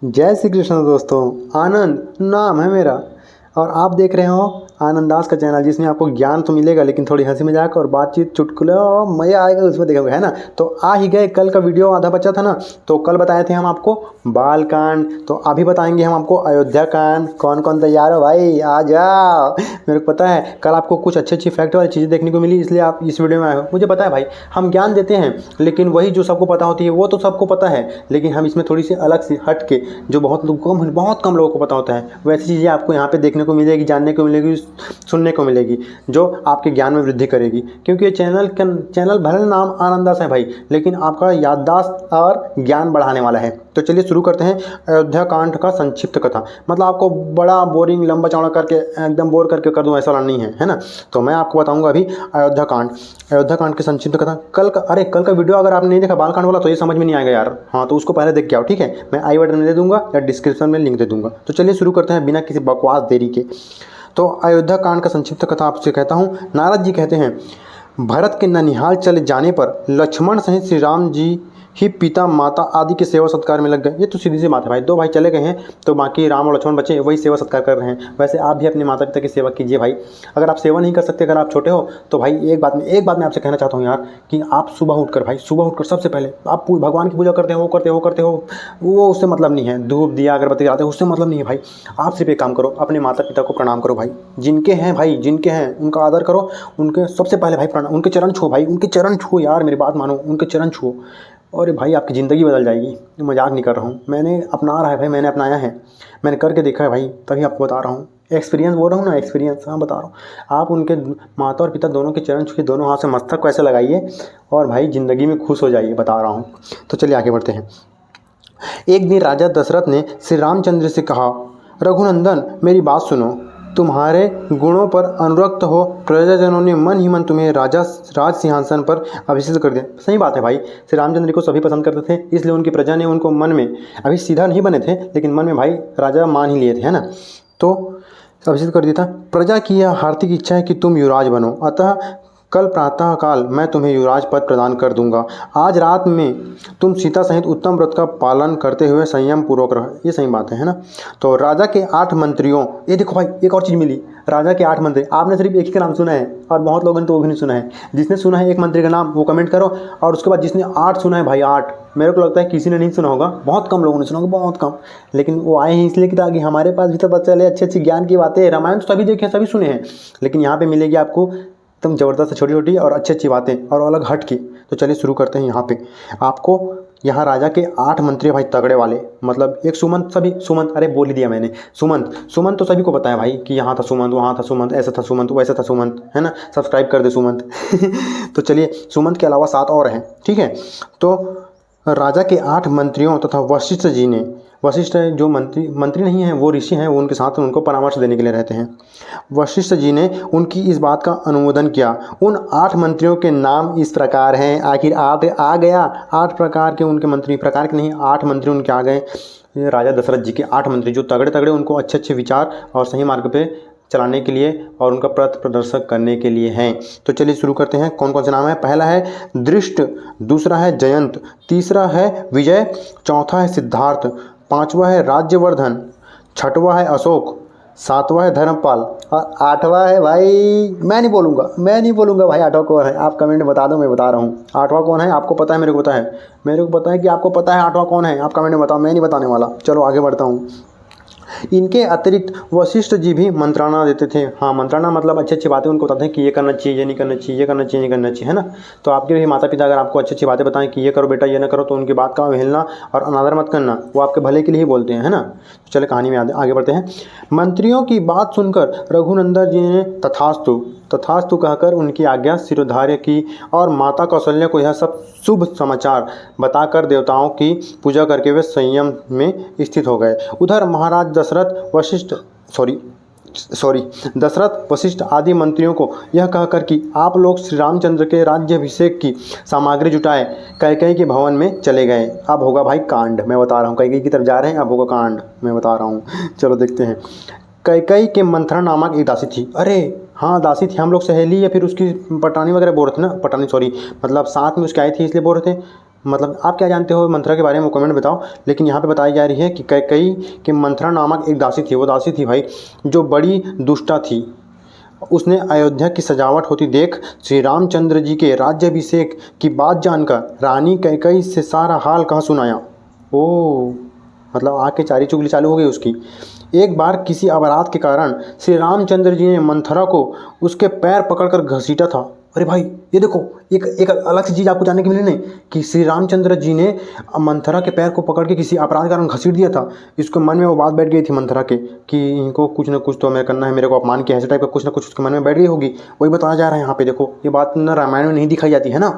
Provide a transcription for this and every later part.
जय श्री कृष्ण दोस्तों। आनंद नाम है मेरा और आप देख रहे हो आनंद दास का चैनल, जिसमें आपको ज्ञान तो मिलेगा लेकिन थोड़ी हंसी मजाक और बातचीत चुटकुले और मज़ा आएगा उसमें देखोगे, है ना। तो आ ही गए, कल का वीडियो आधा बचा था ना, तो कल बताए थे हम आपको बाल कांड, तो अभी बताएंगे हम आपको अयोध्या कांड। कौन कौन तैयार हो भाई, आ जाओ। मेरे को पता है कल आपको कुछ अच्छी अच्छी फैक्ट वाली चीज़ें देखने को मिली, इसलिए आप इस वीडियो में आए हो। मुझे पता है भाई, हम ज्ञान देते हैं लेकिन वही जो सबको पता होती है वो तो सबको पता है, लेकिन हम इसमें थोड़ी सी अलग सी हट के जो बहुत कम लोगों को पता होता है, वैसी चीज़ें आपको यहाँ पे देखने को मिलेगी, जानने को मिलेगी, सुनने को मिलेगी, जो आपके ज्ञान में वृद्धि करेगी। क्योंकि ये चैनल भले नाम आनंद दास है भाई, लेकिन आपका याददाश्त और ज्ञान बढ़ाने वाला है। तो चलिए शुरू करते हैं अयोध्या कांड का संक्षिप्त कथा। मतलब आपको बड़ा बोरिंग लंबा चौड़ा करके एकदम बोर करके कर दूं ऐसा नहीं है, है ना। तो मैं आपको बताऊंगा अभी अयोध्या कांड की संक्षिप्त कथा। कल का वीडियो अगर आपने नहीं देखा बाल कांड वाला, तो ये समझ में नहीं आएगा यार। हाँ, तो उसको पहले देख के आओ, ठीक है। मैं आई बटन में दे दूंगा या डिस्क्रिप्शन में लिंक दे दूंगा। तो चलिए शुरू करते हैं बिना किसी बकवास देरी के। तो अयोध्या कांड का संक्षिप्त कथा आपसे कहता हूँ। नारद जी कहते हैं, भरत के ननिहाल चले जाने पर लक्ष्मण सहित श्री राम जी ही पिता माता आदि के सेवा सत्कार में लग गए। ये तो सीधी सी बात है भाई, दो भाई चले गए हैं तो बाकी राम और लक्ष्मण बचे, वही सेवा सत्कार कर रहे हैं। वैसे आप भी अपने माता पिता की सेवा कीजिए भाई। अगर आप सेवा नहीं कर सकते, अगर आप छोटे हो, तो भाई एक बात मैं आपसे कहना चाहता हूँ यार, कि आप सुबह उठकर सबसे पहले आप भगवान की पूजा करते हो, वो उससे मतलब नहीं है। धूप दिया अगरबत्ती जलाते हो, उससे मतलब नहीं है भाई। आप सिर्फ एक काम करो, अपने माता पिता को प्रणाम करो भाई। जिनके हैं उनका आदर करो। उनके सबसे पहले भाई प्रणाम, उनके चरण छुओ भाई, उनके चरण छुओ यार, मेरी बात मानो, उनके चरण छुओ। और भाई आपकी ज़िंदगी बदल जाएगी। मजाक नहीं कर रहा हूँ, मैंने अपनाया है, मैंने करके देखा है भाई, तभी आपको बता रहा हूँ। एक्सपीरियंस बोल रहा हूँ ना, एक्सपीरियंस, हाँ बता रहा हूँ। आप उनके माता और पिता दोनों के चरण छुए, दोनों हाथ से मस्तक को ऐसे लगाइए और भाई ज़िंदगी में खुश हो जाइए, बता रहा हूँ। तो चलिए आगे बढ़ते हैं। एक दिन राजा दशरथ ने श्री रामचंद्र से कहा, रघुनंदन मेरी बात सुनो। तुम्हारे गुणों पर अनुरक्त हो प्रजाजनों ने मन ही मन तुम्हें राज सिंहासन पर अभिषिक्त कर दिया। सही बात है भाई, श्री रामचंद्र को सभी पसंद करते थे, इसलिए उनकी प्रजा ने उनको मन में, अभी सीधा नहीं बने थे लेकिन मन में भाई राजा मान ही लिए थे, है ना। तो अभिषिक्त कर दिया था। प्रजा की यह हार्दिक इच्छा है कि तुम युवराज बनो, अतः कल प्रातः काल मैं तुम्हें युवराज पद प्रदान कर दूंगा। आज रात में तुम सीता सहित उत्तम व्रत का पालन करते हुए संयम पूर्वक रहो। ये सही बात है ना। तो राजा के 8 मंत्रियों, ये देखो भाई एक और चीज़ मिली, राजा के 8 मंत्री। आपने सिर्फ एक ही का नाम सुना है और बहुत लोगों ने तो वो भी नहीं सुना है। जिसने सुना है एक मंत्री का नाम वो कमेंट करो, और उसके बाद जिसने 8 सुना है भाई 8, मेरे को लगता है किसी ने नहीं सुना होगा, बहुत कम लोगों ने सुना होगा, बहुत कम। लेकिन वो आए हैं इसलिए कि ताकि हमारे पास भी तो पता चले अच्छी अच्छी ज्ञान की बातें। रामायण तो सभी देखे, सभी सुने हैं, लेकिन यहाँ पे मिलेगी आपको एकदम ज़बरदस्त छोटी छोटी और अच्छी अच्छी बातें और अलग हट की। तो चलिए शुरू करते हैं। यहाँ पे आपको, यहाँ राजा के 8 मंत्री भाई तगड़े वाले, मतलब एक सुमंत, अरे बोल ही दिया मैंने, सुमंत तो सभी को पता है भाई कि यहाँ था सुमंत, वहाँ था सुमंत, ऐसा था सुमंत, वैसा था सुमंत, है ना। सब्सक्राइब कर दे सुमंत। तो चलिए, सुमंत के अलावा 7 और हैं, ठीक है। तो राजा के 8 मंत्रियों तथा वशिष्ठ जी ने, वशिष्ठ जो मंत्री नहीं हैं, वो ऋषि हैं, वो उनके साथ उनको परामर्श देने के लिए रहते हैं। वशिष्ठ जी ने उनकी इस बात का अनुमोदन किया। उन 8 मंत्रियों के नाम इस प्रकार हैं, आखिर 8 आ गया, 8 प्रकार के उनके मंत्री, प्रकार के नहीं, 8 मंत्री उनके आ गए। राजा दशरथ जी के 8 मंत्री जो तगड़े तगड़े, उनको अच्छे अच्छे विचार और सही मार्ग पे चलाने के लिए और उनका पथ प्रदर्शक करने के लिए हैं। तो चलिए शुरू करते हैं। कौन कौन से नाम है? पहला है दृष्ट, दूसरा है जयंत, तीसरा है विजय, चौथा है सिद्धार्थ, 5वां है राज्यवर्धन, 6वां है अशोक, 7वां है धर्मपाल और 8वां है भाई, मैं नहीं बोलूँगा भाई 8वां कौन है। आप कमेंट में बता दो, मैं बता रहा हूँ 8वां कौन है। आपको पता है, मेरे को पता है कि आपको पता है 8वां कौन है। आप कमेंट में बताओ, मैं नहीं बताने वाला। चलो आगे बढ़ता हूँ। इनके अतिरिक्त वशिष्ठ जी भी मंत्राणा देते थे। हाँ, मंत्राणा मतलब अच्छी अच्छी बातें उनको बताते हैं कि ये करना चाहिए, ये नहीं करना चाहिए, ये करना चाहिए, नहीं करना चाहिए, है ना। तो आपके भी माता पिता अगर आपको अच्छी अच्छी बातें बताएं कि ये करो बेटा, ये ना करो, तो उनकी बात का अवहेलना और अनादर मत करना, वो आपके भले के लिए ही बोलते हैं, है ना। तो चले कहानी में आगे बढ़ते हैं। मंत्रियों की बात सुनकर रघुनंदन जी ने तथास्तु कहकर उनकी आज्ञा शिरोधार्य की और माता कौशल्या को यह सब शुभ समाचार बताकर देवताओं की पूजा करके वे संयम में स्थित हो गए। उधर महाराज दशरथ वशिष्ठ आदि मंत्रियों को यह कहकर कि आप लोग श्री रामचंद्र के राज्याभिषेक की सामग्री जुटाए कैकेयी के भवन में चले गए। अब होगा भाई कांड, मैं बता रहा हूँ। कैकेयी की तरफ जा रहे हैं, अब होगा कांड, मैं बता रहा हूँ। चलो देखते हैं। कैकेयी के मंथरा नामक एक दासी थी। अरे हाँ, दासी थी, हम लोग सहेली या फिर उसकी पटानी वगैरह बोल रहे थे ना, मतलब साथ में उसके आई थी इसलिए बोल रहे थे। मतलब आप क्या जानते हो मंथरा के बारे में कमेंट बताओ। लेकिन यहाँ पे बताई जा रही है कि कैकई कि मंथरा नामक एक दासी थी, वो दासी थी भाई जो बड़ी दुष्टा थी। उसने अयोध्या की सजावट होती देख श्री रामचंद्र जी के राज्याभिषेक की बात जानकर रानी कैकई से सारा हाल कहा सुनाया। ओ मतलब आके चारी चुगली चालू हो गई उसकी। एक बार किसी अपराध के कारण श्री रामचंद्र जी ने मंथरा को उसके पैर पकड़कर घसीटा था। अरे भाई ये देखो, एक एक अलग सी चीज़ आपको जानने की मिली नहीं कि श्री रामचंद्र जी ने मंथरा के पैर को पकड़ के किसी अपराध के कारण घसीट दिया था। इसके मन में वो बात बैठ गई थी मंथरा के कि इनको कुछ ना कुछ तो मैं करना है, मेरे को अपमान किया, ऐसे टाइप का कुछ ना कुछ उसके मन में बैठ गई होगी। वही बताया जा रहा है यहाँ पे। देखो ये बात ना रामायण में नहीं दिखाई जाती है ना,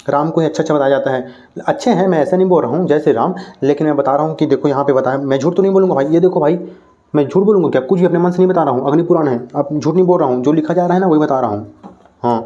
राम को ही अच्छा अच्छा बताया जाता है। अच्छे हैं, मैं ऐसा नहीं बोल रहा हूँ जय श्री राम, लेकिन मैं बता रहा हूँ कि देखो यहाँ पे बताया, मैं झूठ तो नहीं बोलूँगा भाई। ये देखो भाई, मैं झूठ बोलूँगा क्या? कुछ भी अपने मन से नहीं बता रहा हूँ, अग्नि पुराण है, अब झूठ नहीं बोल रहा हूँ, जो लिखा जा रहा है ना वही बता रहा हूँ। हाँ,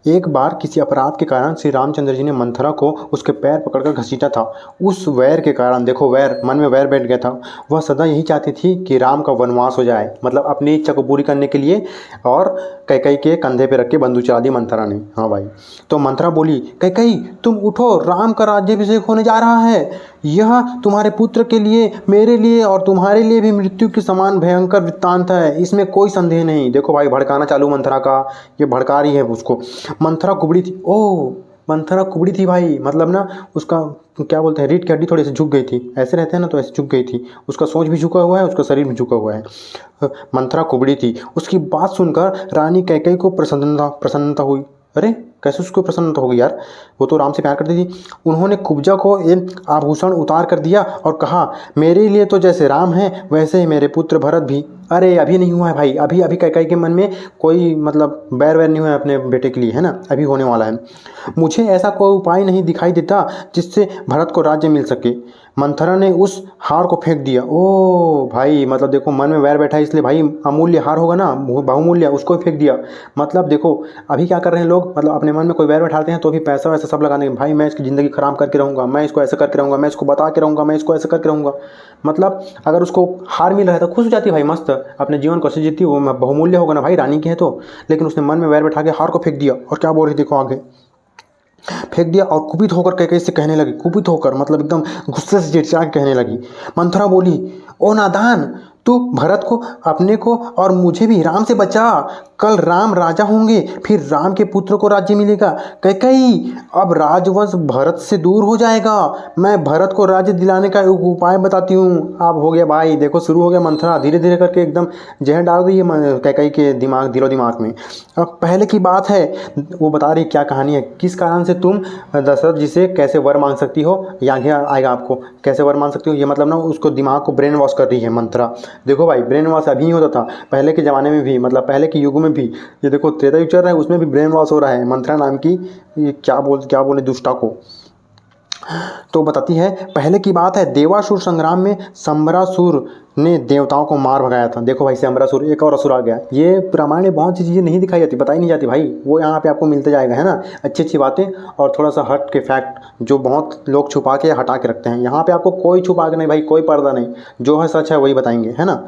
एक बार किसी अपराध के कारण श्री रामचंद्र जी ने मंथरा को उसके पैर पकड़कर घसीटा था। उस वैर के कारण, देखो वैर, मन में वैर बैठ गया था। वह सदा यही चाहती थी कि राम का वनवास हो जाए, मतलब अपनी इच्छा को पूरी करने के लिए। और कैकई के कंधे पे रख के बंदूक चला दी मंथरा ने। हाँ भाई, तो मंथरा बोली, कैकई तुम उठो, राम का राज्याभिषेक होने जा रहा है। यह तुम्हारे पुत्र के लिए, मेरे लिए और तुम्हारे लिए भी मृत्यु के समान भयंकर वृत्तांत है, इसमें कोई संदेह नहीं। देखो भाई, भड़काना चालू मंथरा का, ये भड़का रही है उसको। मंथरा कुबड़ी थी। ओह, मंथरा कुबड़ी थी भाई, मतलब ना उसका क्या बोलते हैं, रीढ़ की हड्डी थोड़ी सी झुक गई थी, ऐसे रहते हैं ना, तो ऐसे झुक गई थी। उसका सोच भी झुका हुआ है, उसका शरीर भी झुका हुआ है। मंथरा कुबड़ी थी। उसकी बात सुनकर रानी कैकई को प्रसन्नता हुई। अरे कैसे उसको प्रसन्नता होगी यार, वो तो राम से प्यार करती थी। उन्होंने कुब्जा को एक आभूषण उतार कर दिया और कहा, मेरे लिए तो जैसे राम है वैसे ही मेरे पुत्र भरत भी। अरे अभी नहीं हुआ है भाई, अभी अभी कैकई के मन में कोई मतलब बैर वैर नहीं हुआ है अपने बेटे के लिए, है ना, अभी होने वाला है। मुझे ऐसा कोई उपाय नहीं दिखाई देता जिससे भरत को राज्य मिल सके। मंथरा ने उस हार को फेंक दिया। ओ भाई, मतलब देखो मन में वैर बैठा है, इसलिए भाई अमूल्य हार होगा ना, बहुमूल्य, उसको ही फेंक दिया। मतलब देखो अभी क्या कर रहे हैं लोग, मतलब अपने मन में कोई वैर बैठाते हैं तो भी पैसा वैसा सब लगाने के, भाई मैं इसकी ज़िंदगी ख़राब करके रहूँगा, मैं इसको ऐसा करके रहूँगा, मैं इसको बता के रहूँगा, मैं इसको ऐसा करके रहूँगा। मतलब अगर उसको हार मिल रहा है तो खुश हो जाती है भाई, मस्त अपने जीवन को अच्छे जीती, वो बहुमूल्य होगा ना भाई, रानी की है तो। लेकिन उसने मन में वैर बैठा के हार को फेंक दिया। और क्या बोल रही, देखो आगे, फेंक दिया और कुपित होकर कैकई से कहने लगी, कुपित होकर मतलब एकदम गुस्से से चिड़चिड़ा के कहने लगी। मंथरा बोली, ओ नादान, तू भरत को, अपने को और मुझे भी राम से बचा। कल राम राजा होंगे, फिर राम के पुत्र को राज्य मिलेगा। कैकई, अब राजवंश भरत से दूर हो जाएगा। मैं भरत को राज्य दिलाने का एक उपाय बताती हूँ। अब हो गया भाई, देखो शुरू हो गया मंथरा, धीरे धीरे करके एकदम जहर डाल रही है कैकई के दिलो दिमाग में। अब पहले की बात है, वो बता रही क्या कहानी है, किस कारण से तुम दशरथ जी से कैसे वर मांग सकती हो, यहाँ आएगा आपको, कैसे वर मांग सकती हो। ये मतलब ना उसको दिमाग को ब्रेन वॉश कर रही है मंथरा। देखो भाई, ब्रेन वॉश अभी ही होता था, पहले के ज़माने में भी, मतलब पहले के युग में भी। ये देखो त्रेता युग चल रहा है, उसमें भी ब्रेन वॉश हो रहा है मंथरा नाम की ये क्या बोले दुष्टा को। तो बताती है, पहले की बात है, देवासुर संग्राम में संबरासुर ने देवताओं को मार भगाया था। देखो भाई, संबरासुर, एक और असुर आ गया। ये रामायण में बहुत सी चीज़ें नहीं दिखाई जाती, बताई नहीं जाती भाई, वो यहाँ पे आपको मिलते जाएगा, है ना, अच्छी अच्छी बातें और थोड़ा सा हट के फैक्ट जो बहुत लोग छुपा के हटा के रखते हैं। यहाँ पे आपको कोई छुपा के नहीं भाई, कोई पर्दा नहीं, जो है सच है वही बताएंगे, है ना।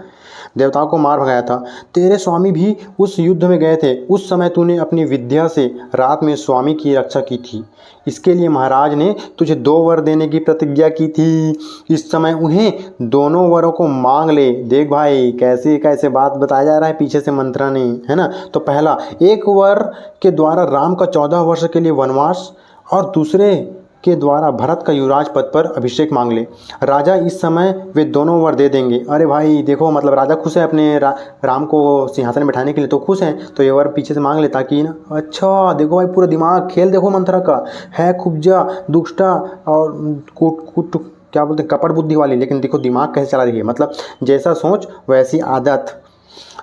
देवताओं को मार भगाया था। तेरे स्वामी भी उस युद्ध में गए थे, उस समय तूने अपनी विद्या से रात में स्वामी की रक्षा की थी। इसके लिए महाराज ने तुझे 2 वर देने की प्रतिज्ञा की थी। इस समय उन्हें दोनों वरों को मांग ले। देख भाई, कैसे कैसे बात बताया जा रहा है पीछे से मंत्रा ने, है ना। तो पहला, एक वर के द्वारा राम का 14 वर्ष के लिए वनवास और दूसरे के द्वारा भरत का युवराज पद पर अभिषेक मांग ले। राजा इस समय वे दोनों वर दे देंगे। अरे भाई देखो, मतलब राजा खुश है अपने राम को सिंहासन में बैठाने के लिए, तो खुश हैं, तो ये वर पीछे से मांग ले ताकि ना। अच्छा देखो भाई, पूरा दिमाग खेल देखो मंथरा का है, खुब्जा दुष्टा और कुट क्या बोलते हैं, कपट बुद्धि वाली, लेकिन देखो दिमाग कैसे चला रही है, मतलब जैसा सोच वैसी आदत।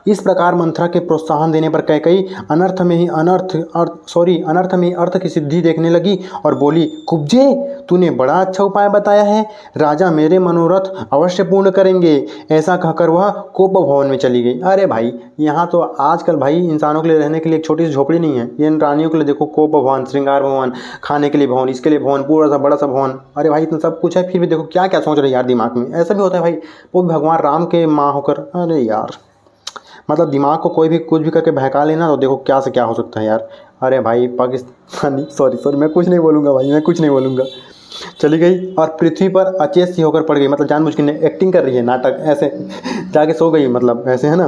इस प्रकार मंथरा के प्रोत्साहन देने पर कैकई अनर्थ में ही अर्थ की सिद्धि देखने लगी और बोली, कुब्जे, तूने बड़ा अच्छा उपाय बताया है, राजा मेरे मनोरथ अवश्य पूर्ण करेंगे। ऐसा कहकर वह कोप भवन में चली गई। अरे भाई, यहाँ तो आजकल भाई इंसानों के लिए रहने के लिए एक छोटी सी झोपड़ी नहीं है, ये इन रानियों के लिए देखो कोप भवन, श्रृंगार भवन, खाने के लिए भवन, इसके लिए भवन, पूरा सा बड़ा सा भवन। अरे भाई इतना सब कुछ है, फिर भी देखो क्या क्या सोच रहे यार दिमाग में। ऐसा भी होता है भाई, वो भी भगवान राम के माँ होकर। अरे यार मतलब दिमाग को कोई भी कुछ भी करके बहका लेना तो देखो क्या से क्या हो सकता है यार। अरे भाई पाकिस्तानी, सॉरी मैं कुछ नहीं बोलूँगा भाई, मैं कुछ नहीं बोलूँगा। चली गई और पृथ्वी पर अचेत सी होकर पड़ गई, मतलब जानबूझ के एक्टिंग कर रही है, नाटक ऐसे जाके सो गई, मतलब ऐसे है ना,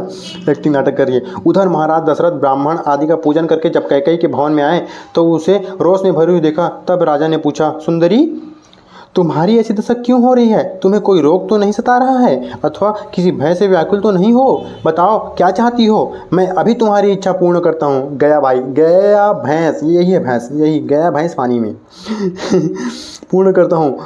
एक्टिंग नाटक कर रही है। उधर महाराज दशरथ ब्राह्मण आदि का पूजन करके जब कैकेयी के भवन में आए तो उसे रोष में भरी हुई देखा। तब राजा ने पूछा, सुंदरी तुम्हारी ऐसी दशा क्यों हो रही है? तुम्हें कोई रोग तो नहीं सता रहा है अथवा किसी भय से व्याकुल तो नहीं हो? बताओ क्या चाहती हो, मैं अभी तुम्हारी इच्छा पूर्ण करता हूँ। गया भाई, गया भैंस, यही है भैंस, यही गया भैंस पानी में पूर्ण करता हूँ।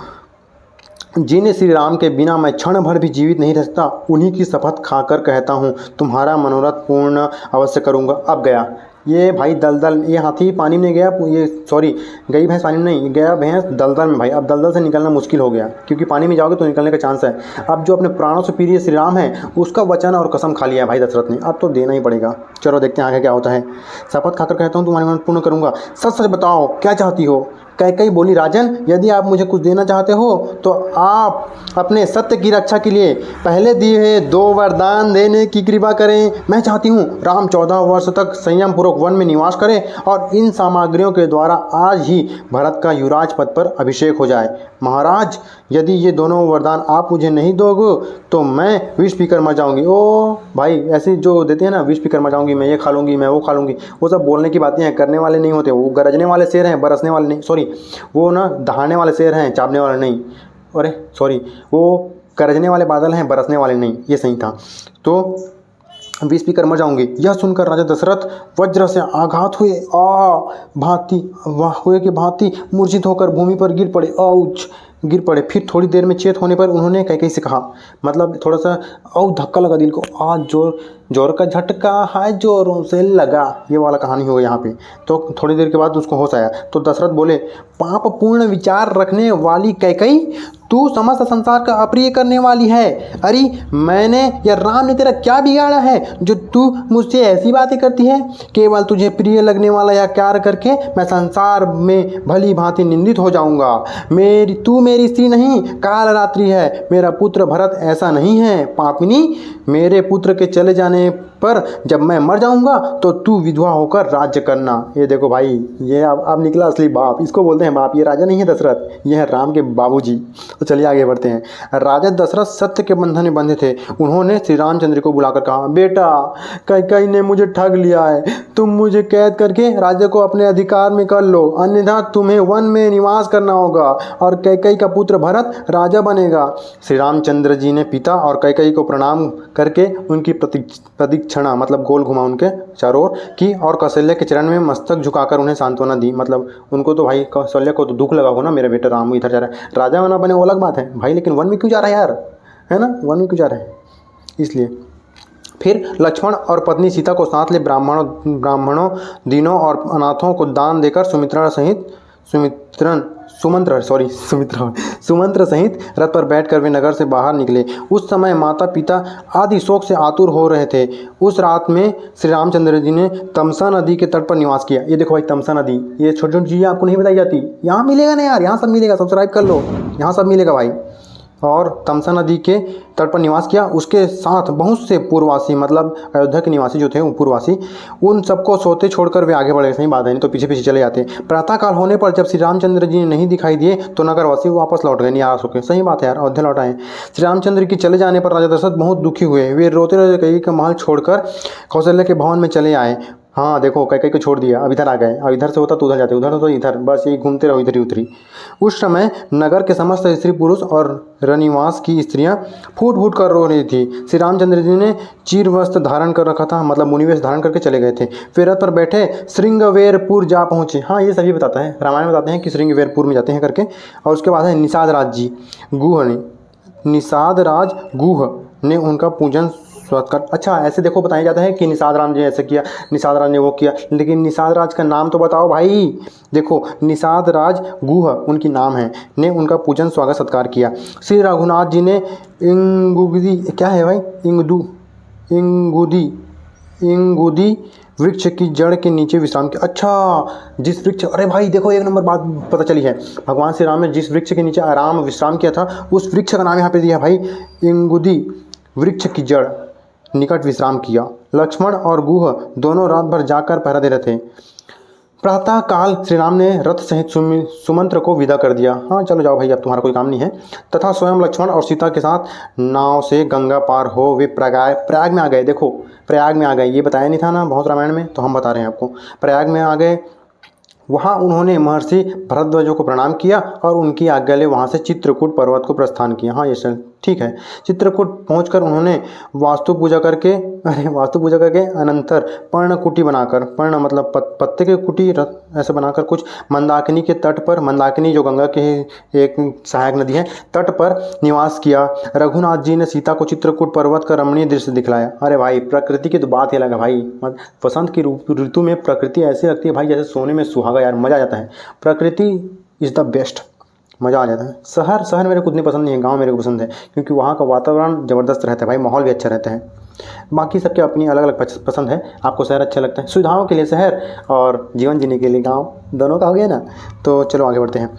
जिन्हें श्री राम के बिना मैं क्षण भर भी जीवित नहीं रह सकता, उन्हीं की शपथ खाकर कहता हूँ तुम्हारा मनोरथ पूर्ण अवश्य करूँगा। अब गया ये भाई दलदल, ये हाथी पानी में गया, ये सॉरी गई भैंस पानी में नहीं, गया भैंस दलदल में भाई। अब दलदल से निकलना मुश्किल हो गया, क्योंकि पानी में जाओगे तो निकलने का चांस है। अब जो अपने प्राणों से प्रिय श्री राम है उसका वचन और कसम खा लिया भाई दशरथ ने, अब तो देना ही पड़ेगा। चलो देखते हैं आगे क्या होता है। शपथ खाकर कहता हूँ तुम्हारी मनोरथ पूर्ण करूँगा, सच सच बताओ क्या चाहती हो? कैकेयी बोली, राजन यदि आप मुझे कुछ देना चाहते हो तो आप अपने सत्य की रक्षा के लिए पहले दिए हुए 2 वरदान देने की कृपा करें। मैं चाहती हूँ राम 14 वर्ष तक संयम पूर्वक वन में निवास करें और इन सामग्रियों के द्वारा आज ही भरत का युवराज पद पर अभिषेक हो जाए। महाराज यदि ये दोनों वरदान आप मुझे नहीं दोगे तो मैं विष पीकर मर जाऊंगी। ओ भाई ऐसे जो देते हैं ना, विष पीकर मर जाऊंगी, मैं ये खा लूँगी, मैं वो खा लूँगी, वो सब बोलने की बातें हैं, करने वाले नहीं होते। वो गरजने वाले शेर हैं, बरसने वाले नहीं, सॉरी वो ना दहाड़ने वाले शेर हैं, चापने वाले नहीं। अरे सॉरी, वो गरजने वाले बादल हैं, बरसने वाले नहीं, ये सही था। तो विष पीकर मर जाऊंगी। यह सुनकर राजा दशरथ वज्र से आघात हुए हुए कि भांति मूर्छित होकर भूमि पर गिर पड़े। औच गिर पड़े। फिर थोड़ी देर में चेत होने पर उन्होंने कैकेयी से कहा, मतलब थोड़ा सा धक्का लगा दिल को, आज जोर जोर का झटका है जोरों से लगा, ये वाला कहानी हो यहाँ पे। तो थोड़ी देर के बाद उसको होश आया तो दशरथ बोले, पाप पूर्ण विचार रखने वाली कैकेयी, तू समस्त संसार का अप्रिय करने वाली है। अरे मैंने या राम ने तेरा क्या बिगाड़ा है जो तू मुझसे ऐसी बातें करती है? केवल तुझे प्रिय लगने वाला यह कार्य करके मैं संसार में भली भांति निंदित हो जाऊंगा। तू मेरी स्त्री नहीं, काल रात्रि है। मेरा पुत्र भरत ऐसा नहीं है। पापिनी, मेरे पुत्र के चले जाने पर जब मैं मर जाऊंगा तो तू विधवा होकर राज्य करना। ये देखो भाई, ये अब निकला असली बाप, इसको बोलते हैं बाप। ये राजा नहीं है दशरथ, ये है राम के बाबूजी। तो चलिए आगे बढ़ते हैं। राजा दशरथ सत्य के बंधन में बंधे थे। उन्होंने श्री रामचंद्र को बुलाकर कहा, बेटा कैकेयी ने मुझे ठग लिया है, तुम मुझे कैद करके राज्य को अपने अधिकार में कर लो, अन्यथा तुम्हें वन में निवास करना होगा और कैकेयी का पुत्र भरत राजा बनेगा। श्री रामचंद्र जी ने पिता और कैकेयी को प्रणाम करके उनकी प्रदक्षिणा, मतलब गोल घुमा उनके चारों ओर की, और कौशल्य के चरण में मस्तक झुकाकर उन्हें सांत्वना दी। मतलब उनको तो भाई कौशल्य को तो दुख लगा हो ना, मेरे बेटा राम इधर जा रहा है, राजा बना बने वो अलग बात है भाई, लेकिन वन में क्यों जा रहा है यार, है ना, वन में क्यों जा रहा है, इसलिए। फिर लक्ष्मण और पत्नी सीता को साथ ले ब्राह्मणों दीनों और अनाथों को दान देकर सुमंत्र सहित रथ पर बैठकर वे नगर से बाहर निकले। उस समय माता पिता आदि शोक से आतुर हो रहे थे। उस रात में श्री रामचंद्र जी ने तमसा नदी के तट पर निवास किया। ये देखो भाई तमसा नदी, ये छोटी छोटी चीज़ें आपको नहीं बताई जाती, यहाँ मिलेगा ना यार, यहाँ सब मिलेगा, सब्सक्राइब कर लो, यहाँ सब मिलेगा भाई। और तमसा नदी के तट पर निवास किया। उसके साथ बहुत से पूर्ववासी, मतलब अयोध्या के निवासी जो थे वो पूर्ववासी, उन सबको सोते छोड़कर वे आगे बढ़े। सही बात है, नहीं तो पीछे पीछे चले जाते। प्रातःकाल होने पर जब श्री रामचंद्र जी ने नहीं दिखाई दिए तो नगरवासी वापस लौट गए, निराश होकर। सही बात है यार, अयोध्या लौट आए। श्री रामचंद्र के चले जाने पर राजा दशरथ बहुत दुखी हुए। वे रोते रोते कैकेयी का महल छोड़कर कौशल्य के भवन में चले आए। हाँ देखो, कैकेयी को छोड़ दिया, अब इधर आ गए, अब इधर से होता तो उधर जाते, उधर तो इधर, बस यही घूमते रहो, इधर ही उतरी। उस समय नगर के समस्त स्त्री पुरुष और रनिवास की स्त्रियां फूट फूट कर रो रही थी। श्री रामचंद्र जी ने चीर वस्त्र धारण कर रखा था, मतलब मुनिवेश धारण करके चले गए थे। फिर रथ पर बैठे श्रृंगवेरपुर जा पहुँचे। हाँ ये सभी बताता है, रामायण में बताते हैं कि श्रृंगवेरपुर में जाते हैं करके। और उसके बाद है निषाद राज गुह ने उनका पूजन स्वागत। अच्छा ऐसे देखो बताया जाता है कि निषाद राम जी ऐसे किया, निषाद राज ने वो किया, लेकिन निषाद राज का नाम तो बताओ भाई। देखो निषाद राज गुह उनकी नाम है, ने उनका पूजन स्वागत सत्कार किया। श्री रघुनाथ जी ने इंगुदी, क्या है भाई, इंगुदी वृक्ष की जड़ के नीचे विश्राम किया। अच्छा जिस वृक्ष, अरे भाई देखो एक नंबर बात पता चली है, भगवान श्री राम ने जिस वृक्ष के नीचे आराम विश्राम किया था उस वृक्ष का नाम यहाँ पे दिया भाई, इंगुदी वृक्ष की जड़। निकट विश्राम किया। लक्ष्मण और गुह दोनों रात भर जाकर पहरा दे रहे थे। प्रातः काल श्री राम ने रथ सहित सुमंत्र को विदा कर दिया। हाँ चलो जाओ भाई, अब तुम्हारा कोई काम नहीं है। तथा स्वयं लक्ष्मण और सीता के साथ नाव से गंगा पार हो वे प्रयाग में आ गए। देखो प्रयाग में आ गए, ये बताया नहीं था ना बहुत रामायण में, तो हम बता रहे हैं आपको। प्रयाग में आ गए। वहाँ उन्होंने महर्षि भरद्वाज को प्रणाम किया और उनकी आज्ञा ले वहाँ से चित्रकूट पर्वत को प्रस्थान किया। हाँ ये सर ठीक है। चित्रकूट पहुंचकर उन्होंने वास्तु पूजा करके अनंतर पर्णकुटी बनाकर, पर्ण मतलब पत्ते के कुटी ऐसे बनाकर कुछ मंदाकिनी के तट पर, मंदाकिनी जो गंगा के एक सहायक नदी है, तट पर निवास किया। रघुनाथ जी ने सीता को चित्रकूट पर्वत का रमणीय दृश्य दिखलाया। अरे भाई प्रकृति की तो बात ही अलग है भाई। वसंत की ऋतु में प्रकृति ऐसी लगती है भाई जैसे सोने में सुहागा यार, मज़ा आ जाता है। प्रकृति इज़ द बेस्ट, मज़ा आ जाता है। शहर मेरे को उतनी पसंद नहीं है, गांव मेरे को पसंद है क्योंकि वहाँ का वातावरण ज़बरदस्त रहता है भाई, माहौल भी अच्छा रहता है। बाकी सबके अपनी अलग अलग पसंद है। आपको शहर अच्छा लगता है, सुविधाओं के लिए शहर और जीवन जीने के लिए गांव, दोनों का हो गया ना। तो चलो आगे बढ़ते हैं।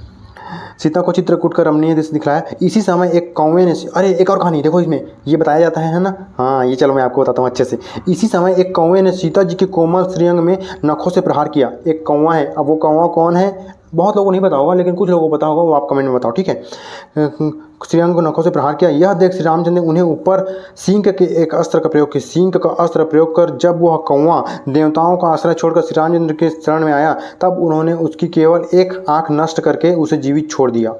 सीता को चित्रकूट का रमणीय दृश्य दिखलाया। इसी समय एक कौवे ने, अरे एक और कहानी देखो इसमें ये बताया जाता है ना। हाँ ये चलो मैं आपको बताता हूँ अच्छे से। इसी समय एक कौवे ने सीता जी के कोमल श्रीअंग में नखों से प्रहार किया। एक कौवा है, अब वो कौवा कौन है बहुत लोगों को नहीं पता होगा, लेकिन कुछ लोगों को पता होगा, वो आप कमेंट में बताओ ठीक है। श्रीअंग को नखों से प्रहार किया। यह देख श्री रामचंद्र ने उन्हें ऊपर सींग के एक अस्त्र का प्रयोग किया। सींग का अस्त्र प्रयोग कर जब वह कौवा देवताओं का आश्रय छोड़कर श्री रामचंद्र के शरण में आया, तब उन्होंने उसकी केवल एक आंख नष्ट करके उसे जीवित छोड़ दिया।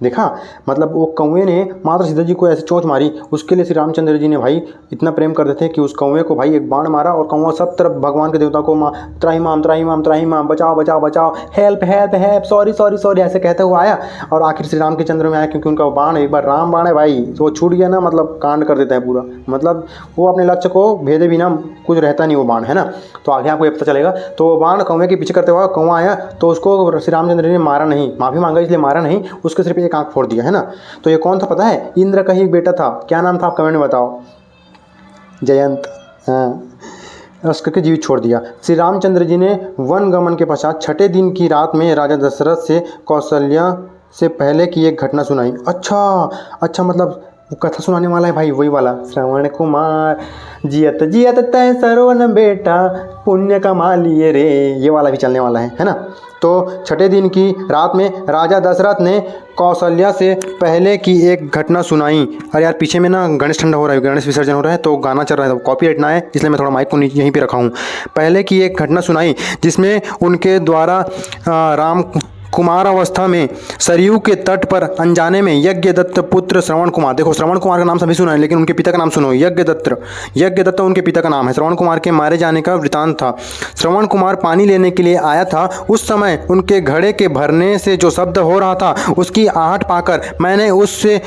देखा, मतलब वो कौवे ने माता सीता जी को ऐसे चोंच मारी, उसके लिए श्री रामचंद्र जी ने भाई इतना प्रेम करते थे कि उस कौवे को भाई एक बाण मारा और कौवा सब तरफ भगवान के देवता को त्राहिमाम त्राहिमाम त्राहिमाम, बचाओ बचाओ बचाओ, help help help, sorry sorry sorry ऐसे कहते हुए आया और आखिर श्री राम के चंद्र में आया। क्योंकि उनका बाण एक बार राम बाण है भाई, तो वो छूट गया ना, मतलब कांड कर देता है पूरा, मतलब वो अपने लक्ष्य को भेदे बिना कुछ रहता नहीं वो बाण, है ना। तो आगे आपको ये पता चलेगा। तो वो बाण कौवे के पीछे करते हुआ कौवा आया, तो उसको श्री रामचंद्र ने मारा नहीं, माफ़ी मांगा इसलिए मारा नहीं, उसके सिर्फ एक आंख फोड़ दिया, है ना। तो ये कौन था पता है? इंद्र का ही एक बेटा था। क्या नाम था आप कमेंट में बताओ। जयंत। हाँ उसके के जीवित छोड़ दिया। श्री रामचंद्र जी ने वन गमन के पश्चात छठे दिन की रात में राजा दशरथ से कौशल्या से पहले की एक घटना सुनाई। अच्छा मतलब कथा सुनाने वाला है भाई वही वाला। श्रवण कुमार जियत जियत तय सरवन बेटा, पुण्य कमा लिए रे, ये वाला भी चलने वाला है ना। तो छठे दिन की रात में राजा दशरथ ने कौशल्या से पहले की एक घटना सुनाई। अरे यार पीछे में ना गणेश ठंडा हो रहा है, गणेश विसर्जन हो रहा है, तो गाना चल रहा है, तो कॉपीराइट ना आए इसलिए मैं थोड़ा माइक को यहीं पे रखा हूँ। पहले की एक घटना सुनाई जिसमें उनके द्वारा राम कुमार अवस्था में सरयू के तट पर अनजाने में यज्ञदत्त पुत्र श्रवण कुमार, देखो श्रवण कुमार का नाम सभी सुना है लेकिन उनके पिता का नाम सुनो, यज्ञदत्त उनके पिता का नाम है। श्रवण कुमार के मारे जाने का वृतांत था। श्रवण कुमार पानी लेने के लिए आया था, उस समय उनके घड़े के भरने से जो शब्द हो रहा था उसकी आहट पाकर मैंने उसे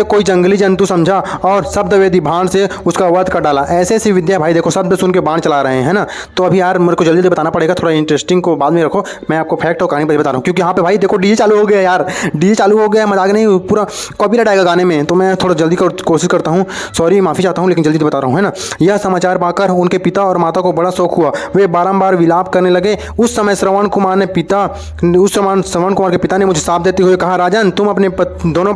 कोई जंगली जंतु समझा और शब्दवेदी बाण से उसका वध कर डाला। ऐसी विद्या भाई, देखो शब्द सुन के बाण चला रहे हैं ना। तो अभी यार मेरे को जल्दी जल्दी बताना पड़ेगा, थोड़ा इंटरेस्टिंग को बाद में रखो, मैं आपको फैक्ट और कहानी बता रहा हूँ। क्योंकि पे भाई देखो डीजे चालू हो गया यार, डीजे चालू हो गया, मजाक नहीं, पूरा कॉपीराइट आएगा गाने में, तो मैं थोड़ा जल्दी कोशिश करता हूँ, सॉरी माफ़ी चाहता हूँ, लेकिन जल्दी बता रहा हूँ, है ना। यह समाचार पाकर उनके पिता और माता को बड़ा शौक हुआ, वे बारंबार विलाप करने लगे। उस समय श्रवण कुमार के पिता ने मुझे साफ देते हुए कहा, राजन तुम अपने दोनों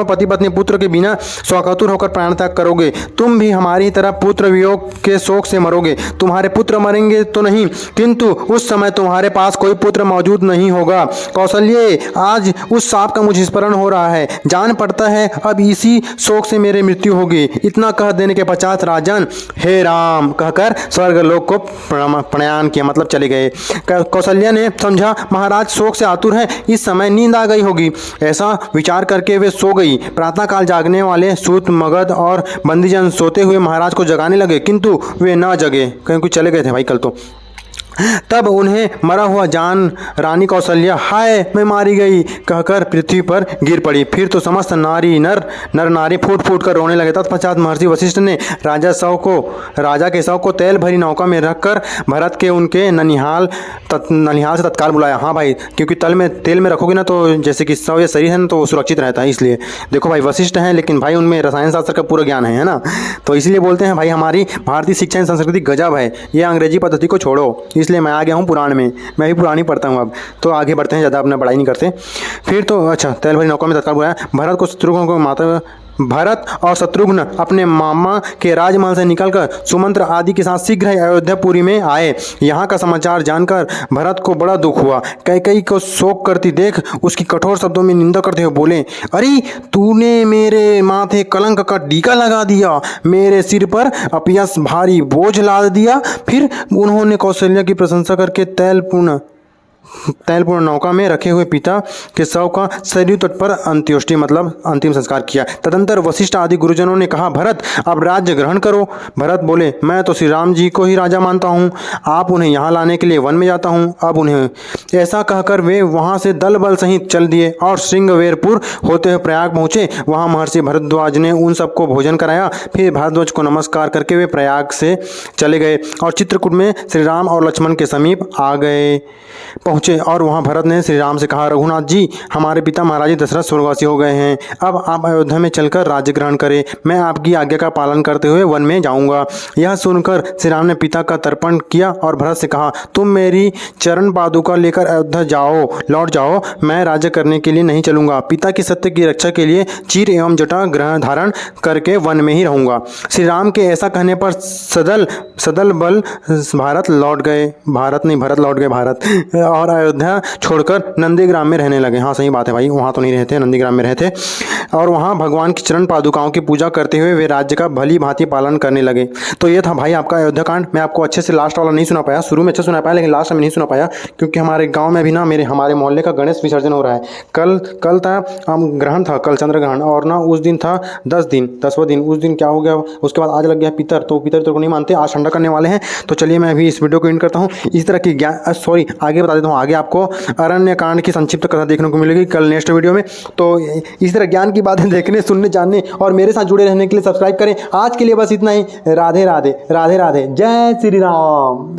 पति पत्नी पुत्र के बिना शौकातुर होकर प्राण त्याग करोगे, तुम भी हमारी तरह पुत्र वियोग के शोक से मरोगे। तुम्हारे पुत्र मरेंगे तो नहीं, किंतु उस समय तुम्हारे पास कोई पुत्र मौजूद नहीं होगा। कौशल्य आज उस सांप का मुझे स्मरण हो रहा है, जान पड़ता है अब इसी शोक से मेरी मृत्यु होगी। इतना कह देने के पश्चात राजन हे राम कहकर स्वर्गलोक को प्रयाण किया, मतलब चले गए। कौशल्या ने समझा महाराज शोक से आतुर है, इस समय नींद आ गई होगी, ऐसा विचार करके वे सो गई। प्रातःकाल जागने वाले सूत मगध और बंदीजन सोते हुए महाराज को जगाने लगे, किंतु वे न जगे क्योंकि चले गए थे भाई कल तो। तब उन्हें मरा हुआ जान रानी कौशल्या हाय मैं मारी गई कहकर पृथ्वी पर गिर पड़ी। फिर तो समस्त नर नारी फूट फूट कर रोने लगे। तत्पश्चात महर्षि वशिष्ठ ने राजा के शव को तेल भरी नौका में रखकर भरत के उनके ननिहाल से तत्काल बुलाया। हाँ भाई, क्योंकि तेल में रखोगे ना तो जैसे कि शव या शरीर है ना तो वो सुरक्षित रहता है, इसलिए देखो भाई वशिष्ठ हैं लेकिन भाई उनमें रसायन शास्त्र का पूरा ज्ञान है ना। तो इसलिए बोलते हैं भाई हमारी भारतीय शिक्षा एवं संस्कृति गजब है, ये अंग्रेजी पद्धति को छोड़ो, इसलिए मैं आ गया हूँ पुराण में, मैं भी पुरानी पढ़ता हूँ अब। तो आगे बढ़ते हैं, ज़्यादा अपना पढ़ाई नहीं करते। फिर तो अच्छा तेल भरी नौका में तत्काल बुलाया। भरत को शत्रुघ्न को भरत और शत्रुघ्न अपने मामा के राजमहल से निकलकर सुमंत्र आदि के साथ शीघ्र ही अयोध्यापुरी में आए। यहाँ का समाचार जानकर भरत को बड़ा दुख हुआ। कैकेयी को शोक करती देख उसकी कठोर शब्दों में निंदा करते हुए बोले, अरे तूने मेरे माथे कलंक का टीका लगा दिया, मेरे सिर पर अपयश भारी बोझ लाद दिया। फिर उन्होंने कौशल्या की प्रशंसा करके तैलपूर्ण नौका में रखे हुए पिता के शव का सरयू तट पर अंत्येष्टि मतलब अंतिम संस्कार किया। तदंतर वशिष्ठ आदि गुरुजनों ने कहा, भरत अब राज्य ग्रहण करो। भरत बोले, मैं तो श्री राम जी को ही राजा मानता हूँ, आप उन्हें यहाँ लाने के लिए वन में जाता हूँ। अब उन्हें ऐसा कहकर वे वहाँ से दल बल सहित चल दिए और श्रृंगवेरपुर होते हुए प्रयाग पहुँचे। वहाँ महर्षि भरद्वाज ने उन सबको भोजन कराया। फिर भारद्वाज को नमस्कार करके वे प्रयाग से चले गए और चित्रकूट में श्री राम और लक्ष्मण के समीप पहुँचे और वहाँ भरत ने श्री राम से कहा, रघुनाथ जी, हमारे पिता महाराज दशरथ स्वर्गवासी हो गए हैं। अब आप अयोध्या में चलकर राज्य ग्रहण करें। मैं आपकी आज्ञा का पालन करते हुए वन में जाऊंगा। यह सुनकर श्री राम ने पिता का तर्पण किया और भरत से कहा, तुम मेरी चरण पादुका लेकर अयोध्या लौट जाओ। मैं राज्य करने के लिए नहीं चलूंगा। पिता की सत्य की रक्षा के लिए चीर एवं जटा ग्रह धारण करके वन में ही रहूंगा। श्री राम के ऐसा कहने पर सदल बल भरत लौट गए और अयोध्या छोड़कर नंदीग्राम में रहने लगे। हाँ सही बात है भाई, वहाँ तो नहीं रहते, नंदीग्राम में रहते और वहाँ भगवान की चरण पादुकाओं की पूजा करते हुए वे राज्य का भली भांति पालन करने लगे। तो ये था भाई आपका अयोध्या कांड। मैं आपको अच्छे से लास्ट वाला नहीं सुना पाया, शुरू में अच्छा सुना पाया लेकिन लास्ट में नहीं सुना पाया क्योंकि हमारे गाँव में भी ना हमारे मोहल्ले का गणेश विसर्जन हो रहा है। कल था ग्रहण था, कल चंद्र ग्रहण और ना उस दिन था 10वां दिन। उस दिन क्या हो गया, उसके बाद आज लग गया पितर, तो पितर को नहीं मानते, आज ठंडा करने वाले हैं। तो चलिए मैं अभी इस वीडियो को एंड करता हूँ। इस तरह की आगे बता देता हूँ, आगे आपको अरण्य कांड की संक्षिप्त कथा देखने को मिलेगी कल नेक्स्ट वीडियो में। तो इस तरह ज्ञान की बातें देखने, सुनने, जानने और मेरे साथ जुड़े रहने के लिए सब्सक्राइब करें। आज के लिए बस इतना ही। राधे राधे, राधे राधे, जय श्री राम।